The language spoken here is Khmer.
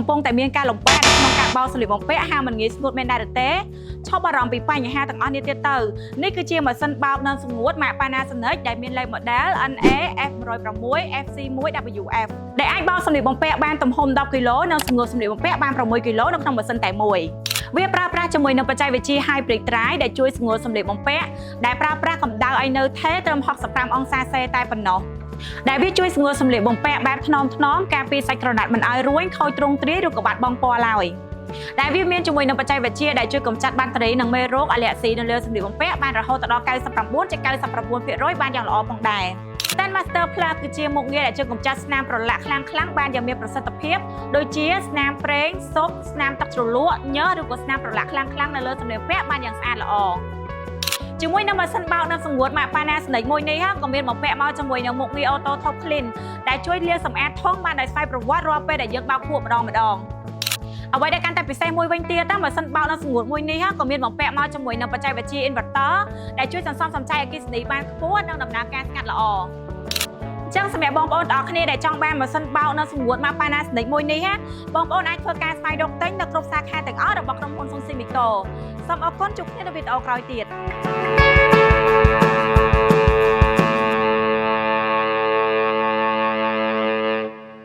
កំពុងតែមានការលំបាកក្នុងការបោសសម្លៀកបំពាក់ហាមិនងាយស្ងួតមែនដែរទេឈប់បារម្ភពីបញ្ហាទាំងអស់នេះទៀតទៅនេះគឺជាម៉ាស៊ីនបោកនៅស្ងួតម៉ាក Panasonic ដែលមានលេខ model NA-F106 FC1WF ដែលអាចបោកសម្លៀកបំពាក់បានទំហំ10គីឡូនិងស្ងួតសម្លៀកបំពាក់បាន6គីឡូនៅក្នុងម៉ាស៊ីនតែមួយវាប្រើប្រាស់ជាមួយនឹងបច្ចេកវិទ្យា Hybrid Dry ដែលជួយស្ងួតសម្លៀកបំពាក់ដែលប្រើប្រាស់កម្ដៅឲ្យនៅថេរត្រឹម65អង្សាសេតែប៉ុណ្ណោះដែលវាជួយស្ងួតសម្លៀកបំពាក់បែបថ្នមការពារសាច់ក្រណាត់មិនឲ្យរួញខូចទ្រង់ទ្រាយឬក៏បាត់បង់ពណ៌ឡើយដែលវាមានជាមួយនឹងបច្ចេកវិទ្យាដែលជួយកម្ចាត់បាក់តេរីនិងមេរោគអាឡែស៊ីនៅលើសម្លៀកបំពាក់បានរហូតដល់ 99.99% បានយ៉ាងល្អផងដែរ Stand Master Plus គឺជាមុខងារដែលជួយកម្ចាត់ស្នាមប្រឡាក់ខ្លាំងបានយ៉ាងមានប្រសិទ្ធភាពដូចជាស្នាមប្រេងស៊ុបស្នាមទឹកជ្រលក់ញើសឬក៏ស្នាមប្រឡាក់ខ្លាំងនៅលើសម្លៀកបំពាក់បានយ៉ាងស្អាតល្អជាមួយនឹងម៉ាស៊ីនបោកនិងសម្ងួតម៉ាក Panasonic មួយនេះក៏មានបំពាក់មកជាមួយនឹងមុខងារ Auto Top Clean ដែលជួយលាងសម្អាតធុងបានដោយស្វ័យប្រវត្តិរាល់ពេលដែលយើងបោកភក់ម្ដងអ្វីដែលកាន់តែពិសេសមួយវិញទៀតម៉ាស៊ីនបោកនិងសម្ងួតមួយនេះក៏មានបំពាក់មកជាមួយនឹងបច្ចេកវិទ្យា Inverter ដែលជួយសន្សំសំចៃអគ្គិសនីបានខ្ពស់និងដំណើរការស្ងាត់ល្អចឹងសម្រាប់បងប្អូនទាំងអស់គ្នាដែលចង់បានម៉ាស៊ីនបោកនិងសម្ងួតម៉ាក Panasonic មួយនេះបងប្អូនអាចធ្វើការស្វែងរកទិញនៅគ្រប់សាខាទាំងអស់របស់ក្រុមហ៊ុន Fungsimico សូមអរគុណជួបគ្នានៅវីដេអូក្រោយទៀត